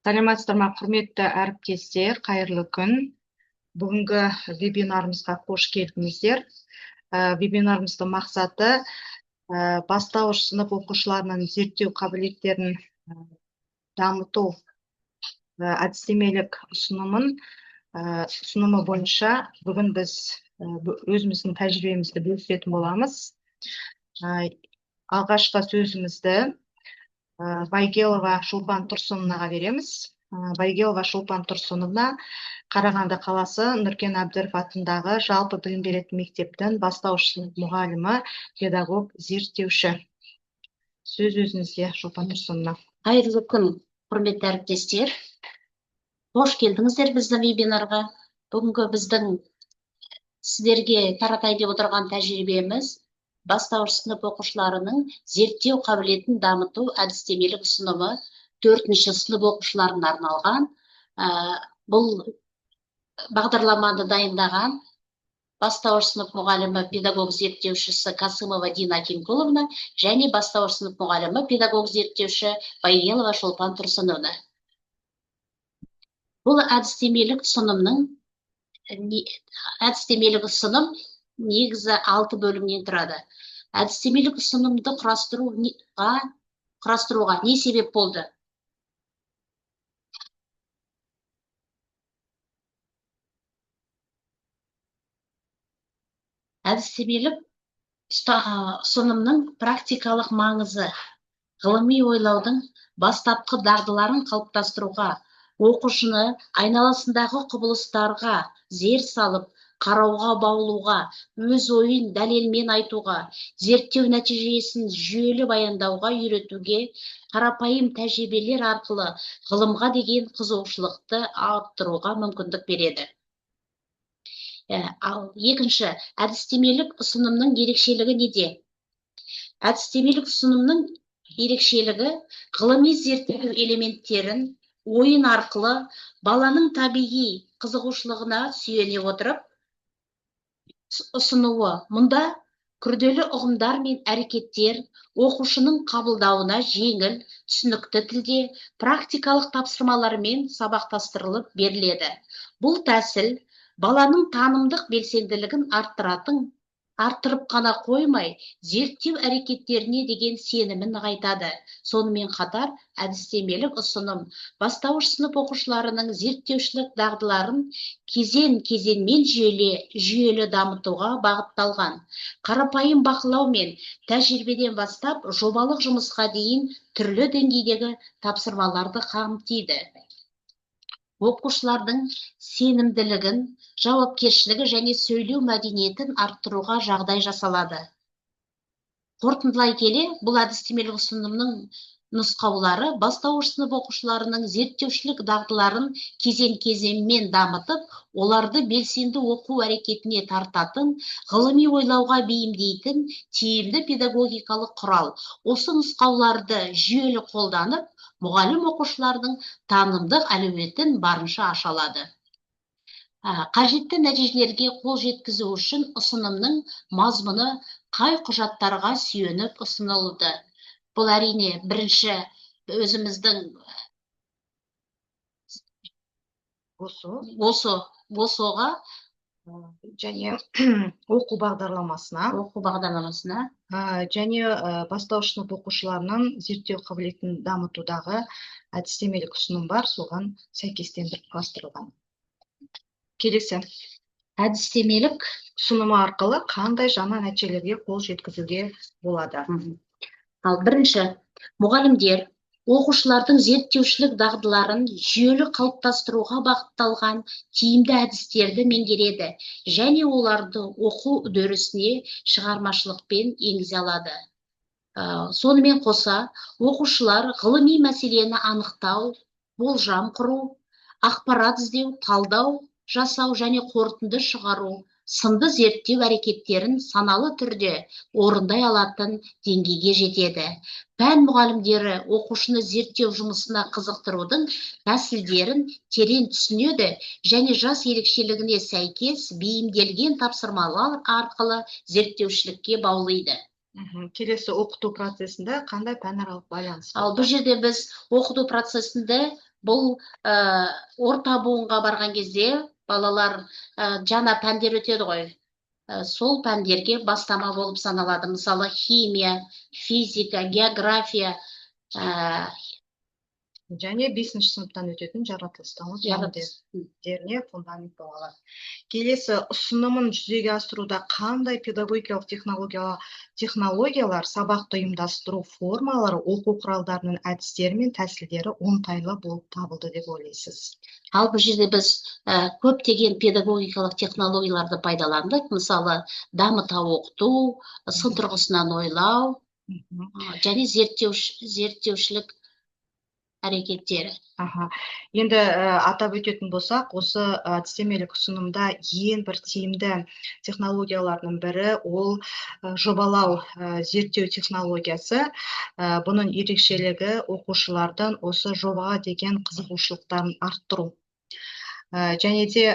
Саламатсыздар ма, құрметті әріптестер, қайырлы күн. Бүгінгі вебинарымызға қош келдіңіздер. Вебинарымыздың мақсаты бастауыш сынып оқушыларының зерттеу қабілеттерін дамыту әдістемелік ұсынымы бойынша бүгін біз өзіміздің тәжірибемізді бөлісетін боламыз. Алғашқы сөзімізді Байгелова Шолпан Тұрсыновнаға береміз. Байгелова Шолпан Тұрсыновна Қарағанды қаласы Нұркен Әбдіров атындағы жалпы білім беретін мектептің бастауыш сынып мұғалімі, педагог, зерттеуші. Сөз өзіңізде, Шолпан Тұрсыновна. Қайырлы күн, құрметті әріптестер. Қош келдіңіздер біздің вебинарға. Бүгінгі біздің сіздерге таратайын деп отырған тәжірибеміз бастауыш сынып оқушыларының зерттеу қабілетін дамыту әдістемелік ұсынымы 4-ші сынып оқушыларына арналған. Бұл бағдарламаны дайындаған бастауыш сынып мұғалімі, педагог зерттеушісі Касымова Дина Кемкуловна және бастауыш сынып мұғалімі, педагог зерттеуші Байгелова Шолпан Тұрсыновна. Бұл әдістемелік ұсыным негізі 6 бөлімнен тұрады. Әдістемелік ұсынымды құрастыруға не себеп болды? Әдістемелік ұсынымның практикалық маңызы ғылыми ойлаудың бастапқы дағдыларын қалыптастыруға, оқушыны айналасындағы құбылыстарға зер салып, қарауға баулуға, өз ойын дәлелмен айтуға, зерттеу нәтижесін жүйелі баяндауға үйретуге, қарапайым тәжірибелер арқылы ғылымға деген қызығушылықты арттыруға мүмкіндік береді. Ал екінші, әдістемелік ұсынымның ерекшелігі неде? Әдістемелік ұсынымның ерекшелігі ғылыми зерттеу элементтерін ойын арқылы баланың табиғи қызығушылығына сүйене отырып ұсынуы. Мұнда күрделі ұғымдар мен әрекеттер оқушының қабылдауына жеңіл, түсінікті тілде практикалық тапсырмалармен сабақтастырылып беріледі. Бұл тәсіл баланың танымдық белсенділігін арттырып қана қоймай, зерттеу әрекеттеріне деген сенімін нығайтады. Сонымен қатар, әдістемелік ұсыным бастауыш сынып оқушыларының зерттеушілік дағдыларын кезең-кезеңмен жүйелі дамытуға бағытталған. Қарапайым бақылау мен тәжірибеден бастап, жобалық жұмысқа дейін түрлі деңгейдегі тапсырмаларды қамтиды. Оқушылардың сенімділігін, жауапкершілігі және сөйлеу мәдениетін арттыруға жағдай жасалады. Қорытындылай келе, бұл әдістемелік ұсынымның нұсқаулары бастауыш сынып оқушыларының зерттеушілік дағдыларын кезең-кезеңмен дамытып, оларды белсенді оқу әрекетіне тартатын, ғылыми ойлауға бейімдейтін тиімді педагогикалық құрал. Осы нұсқауларды жүйелі қолданып, мұғалім оқушылардың танымдық әлеуетін барынша аша алады. Қажетті нәтижелерге қол жеткізу үшін ұсынымның мазмұны қай құжаттарға сүйеніп ұсынылды? Бұл әрине бірінші өзіміздің ОСО-ға және оқу бағдарламасына және бастауыш сынып оқушыларының зерттеу қабілетін дамытудағы әдістемелік ұсыным бар, соған сәйкестендіріп құрастырылған. Келесі, әдістемелік ұсынымы арқылы қандай жаңа нәтижелерге қол жеткізуге болады? Ал бірінші, мұғалімдер оқушылардың зерттеушілік дағдыларын жүйелі қалыптастыруға бағытталған тиімді әдістерді меңгереді және оларды оқу үдерісіне шығармашылықпен енгізе алады. Сонымен қоса, оқушылар ғылыми мәселені анықтау, болжам құру, ақпарат іздеу, талдау жасау және қорытынды шығару сынды зерттеу әрекеттерін саналы түрде орындай алатын деңгейге жетеді. Пән мұғалімдері оқушыны зерттеу жұмысына қызықтырудың тәсілдерін терең түсінеді және жас ерекшелігіне сәйкес бейімделген тапсырмалар арқылы зерттеушілікке баулиды. Келесі, оқыту процесінде қандай пәнаралық байланыс? Ал бұл жерде біз оқыту процесінде Бұл орта буынға барған кезде балалар жаңа пәндер өтеді ғой. Сол пәндерге бастама болып саналады. Мысалы, химия, физика, география, және 5-ші сыныптан өтетін жаратылыстану пәндеріне фундамент бола алады. Келесі, ұсынымын жүзеге асыруда қандай педагогикалық технологиялар, сабақты ұйымдастыру формалары, оқу құралдарының әдістері мен тәсілдері оңтайлы болып табылды деп ойлайсыз? Ал бұл жерде біз көптеген педагогикалық технологияларды пайдаландық. Мысалы, дамыта оқыту, сын тұрғысынан ойлау, және зерттеушілік әрекеттері. Енді атап өтетін болсақ, осы әдістемелік ұсынымда ең бір тиімді технологиялардың бірі ол жобалау зерттеу технологиясы. Бұның ерекшелігі оқушылардың осы жобаға деген қызығушылықтарын арттыру. Және де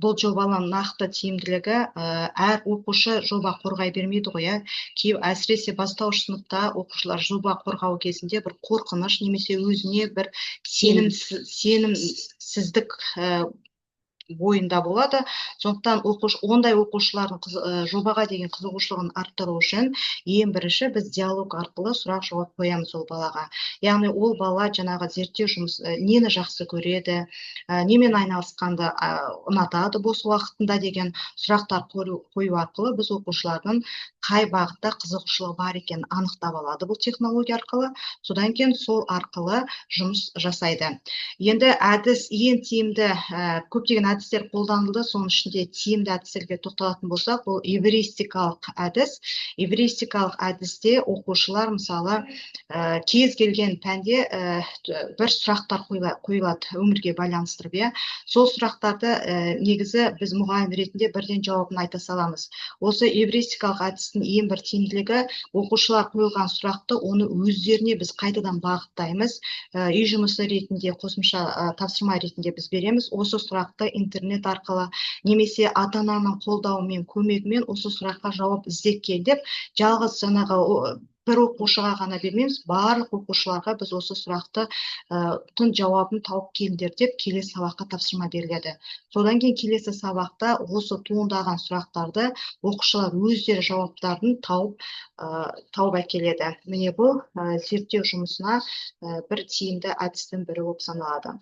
бұл жобаның нақты тиімділігі әр оқушы жоба қорғай бермейді ғой. Әсіресе бастауыш сыныпта оқушылар жоба қорғау кезінде бір қорқыныш немесе өзіне бір сенімсіздік бойында болады. Сондықтан ондай оқушылардың жобаға деген қызығушылығын арттыру үшін ең бірінші біз диалог арқылы сұрақ жауап қоямыз ол балаға. Яғни ол бала жаңағы зерттеу жұмыс нені жақсы көреді, немен айналысқанды ұнатады бос уақытында деген сұрақтар қою арқылы біз оқушылардың қай бағытта қызығушылығы бар екенін анықтап алады бұл технология арқылы. Содан кейін сол арқылы жұмыс жасайды. Енді әдіс ең тиімді көптеген әдістер қолданылды. Соның ішінде тиімді әдістерге тоқталатын болсақ, бұл эвристикалық әдіс. Эвристикалық әдісте оқушылар мысалы кез келген пәнде бір сұрақтар қойылады өмірге байланыстырып. Сол сұрақтарды негізі біз мұғалім ретінде бірден жауабын айта саламыз. Осы эвристикалық әдістің ең бір тиімділігі оқушылар қойылған сұрақты оны өздеріне біз қайтадан бағыттаймыз. Үй жұмысы ретінде, қосымша тапсырма ретінде біз береміз. Осы сұрақты интернет арқылы немесе ата-ананың қолдауымен, көмегімен осы сұраққа жауап іздеп кел деп, жалғыз жаңағы бір оқушыға ғана бермейміз, барлық оқушыларға біз осы сұрақты жауабын тауып келдер деп келесі сабаққа тапсырма беріледі. Содан кейін келесі сабақта осы туындаған сұрақтарды оқушылар өздері жауаптарын тауып әкеледі. Міне бұл зерттеу жұмысына бір тиімді әдістің бірі болып саналады.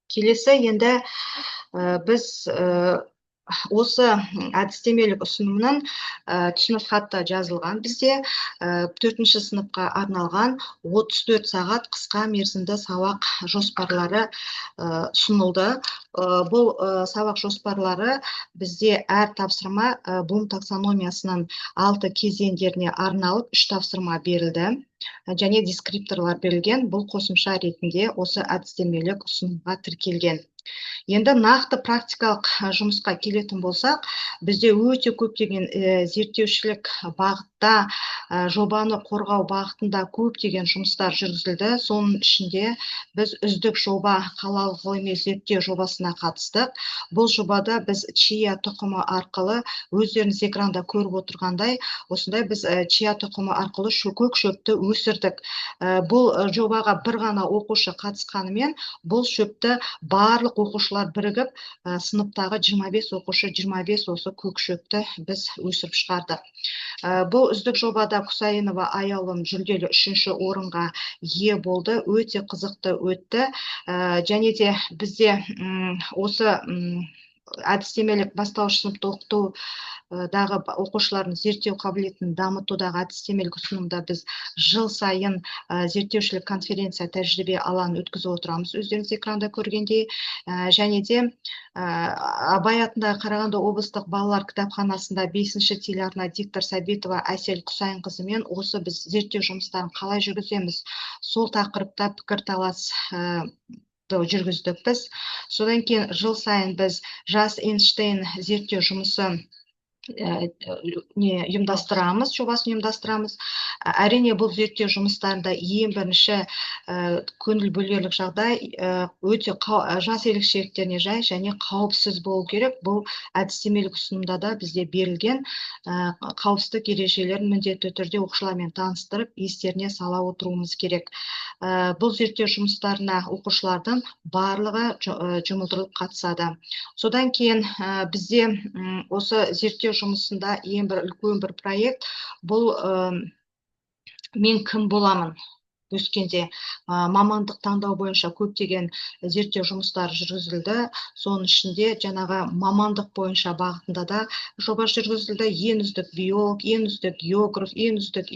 Келесі енді біз осы әдістемелік ұсынымның түсінік хатта жазылған бізде 4-ші сыныпқа арналған 34 сағат қысқа мерзімді сабақ жоспарлары ұсынылды. Бұл сабақ жоспарлары бізде әр тапсырма Блум таксономиясының 6 кезеңдеріне арналып 3 тапсырма берілді. Және дескрипторлар берілген. Бұл қосымша ретінде осы әдістемелік ұсынымға тіркелген. Енді нақты практикалық жұмысқа келетін болсақ, бізде өте көптеген зерттеушілік бағытта, жобаны қорғау бағытында көптеген жұмыстар жүргізілді. Соның ішінде біз үздік жоба қалалық ғылыми зерттеу жобасына қатыстық. Бұл жобада біз чия тұқымы арқылы, өздеріңіз экранда көріп отырғандай, осындай біз чия тұқымы арқылы көк шөпті өсірдік. Бұл жобаға бір ғана оқушы қатысқанымен, бұл шөпті барлық оқушылар бірігіп, сыныптағы 25 оқушы 25 осы көк шөпті біз өсіріп шығардық. Бұл үздік жобада Құсайынова Аяулым жүлделі 3-ші орынға ие болды. Өте қызықты өтті. Және де бізде осы әдістемелік бастауыш сыныпты оқытудағы оқушылардың зерттеу қабілетін дамытудағы әдістемелік ұсынымда біз жыл сайын зерттеушілік конференция тәжірибе алаңын өткізіп отырамыз, өздеріңіз экранда көргендей. Және де Абай атындағы Қарағанды облыстық балалар кітапханасында 5-ші телеарна диктор Сәбитова Әсел Құсайынқызымен осы біз зерттеу жұмыстарын қалай жүргіземіз, сол тақырыпта пікірталас жүргіздік біз. Содан кейін жыл сайын біз Жас Эйнштейн зерттеу жұмысы ұйымдастырамыз, жобасын ұйымдастырамыз. Әрине бұл зерттеу жұмыстарында ең бірінші көңіл бөлерлік жағдай өте жас ерекшеліктеріне жай және қауіпсіз болу керек. Бұл әдістемелік ұсынымда да бізде берілген қауіпсіздік ережелерін міндетті түрде оқушылармен таныстырып, естеріне сала отыруымыз керек. бұл зерттеу жұмыстарына оқушылардың барлығы жұмылдырылып қатысады. Содан кейін бізде осы зерттеу жұмысында ең бір үлкен бір проект бұл мен кім боламын өскенде мамандық таңдау бойынша көптеген зерттеу жұмыстары жүргізілді. Соның ішінде жаңағы мамандық бойынша бағытында да жоба жүргізілді. Ең үздік биолог, ең үздік географ, ең үздік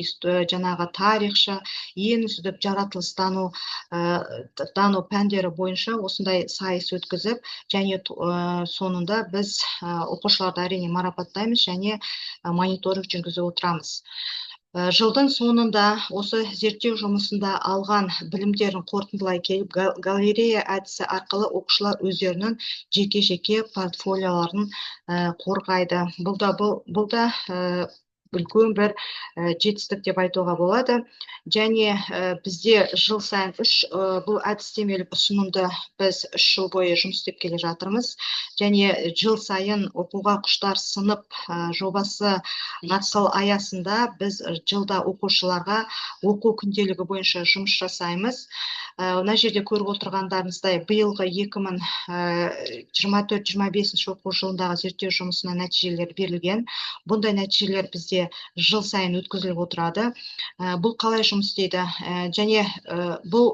жаңағы тарихшы, ең үздік жаратылыстану пәндері бойынша осындай сайыс өткізіп, және соңында біз оқушыларды әрине марапаттаймыз және мониторинг жүргізіп отырамыз. Жылдың соңында осы зерттеу жұмысында алған білімдерін қорытындылай келіп, галерея әдісі арқылы оқушылар өздерінің жеке-жеке портфолиоларын қорғайды. Бұл да үлкен бір жетістік деп айтуға болады. Және бізде жыл сайын бұл әдістемелік ұсынымды біз 3 жыл бойы жұмыс істеп келе жатырмыз. Және жыл сайын оқуға құштар сынып жобасы аясында біз жылда оқушыларға оқу күнделігі бойынша жұмыс жасаймыз. Мына жерде көріп отырғандарыңыздай, биылғы 2024-25 оқу жылындағы зерттеу жұмысына нәтижелер берілген. Бұндай нәтижелер бізде жыл сайын өткізіліп отырады. Бұл қалай жұмыс істейді? Және бұл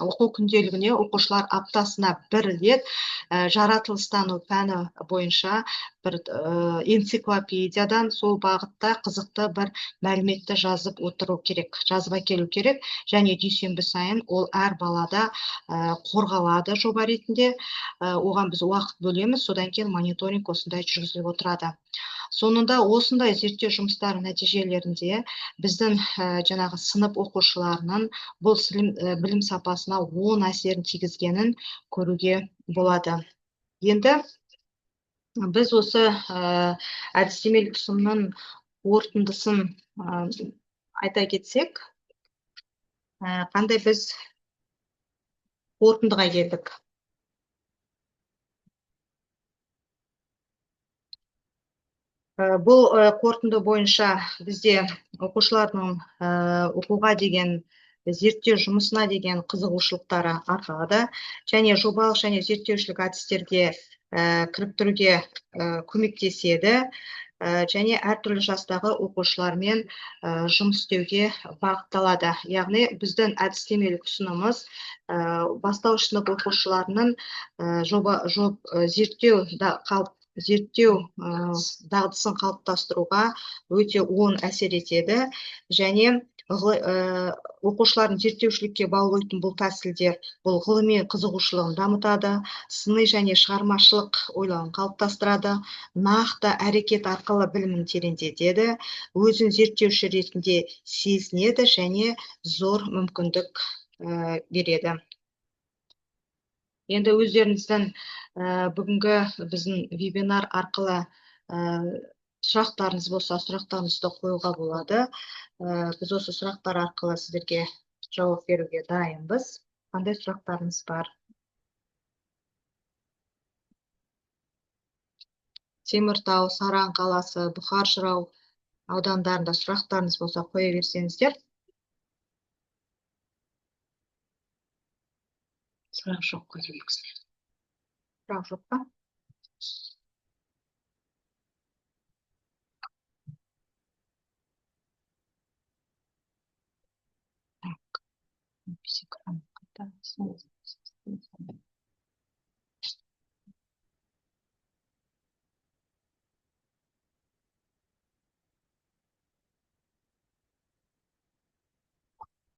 оқу күнделігіне оқушылар аптасына 1 рет жаратылыстану пәні бойынша бір энциклопедиядан сол бағытта қызықты бір мәліметті жазып отыру керек, жазып әкелу керек. Және дүйсенбі сайын ол әр балада қорғалады жоба ретінде. Оған біз уақыт бөлеміз, содан кейін мониторинг осындай жүргізіліп отырады. Сонында осындай зерттеу жұмыстары нәтижелерінде біздің жаңағы сынып оқушыларының бұл білім сапасына оң әсерін тигізгенін көруге болады. Енді біз осы әдістемелік ұсынымның қорытындысын айта кетсек, қандай біз қорытындыға келдік. Бұл қорытынды бойынша бізде оқушылардың оқуға деген, зерттеу жұмысына деген қызығушылықтары артады. Және жобалық және зерттеушілік әдістерге кіріктіруге көмектеседі. Және әртүрлі жастағы оқушылармен жұмыс істеуге бағытталады. Яғни біздің әдістемелік ұсынымыз бастауыш сынып оқушыларының зерттеу дағдысын қалыптастыруға өте оң әсер етеді. Және оқушылардың зерттеушілікке баулитын бұл тәсілдер бұл ғылыми қызығушылығын дамытады, сыни және шығармашылық ойлауын қалыптастырады, нақты әрекет арқылы білімін тереңдетеді, өзін зерттеуші ретінде сезінеді және зор мүмкіндік береді. Енді өздеріңіздің бүгінгі біздің вебинар арқылы сұрақтарыңыз болса, сұрақтарыңызды қоюға болады. Біз осы сұрақтар арқылы сіздерге жауап беруге дайынбыз. Қандай сұрақтарыңыз бар? Теміртау, Саран қаласы, Бұқар Жырау аудандарында сұрақтарыңыз болса, қоя берсеңіздер. Сұрақ жоқ қой деймін кісілер. Сұрақ жоқ па?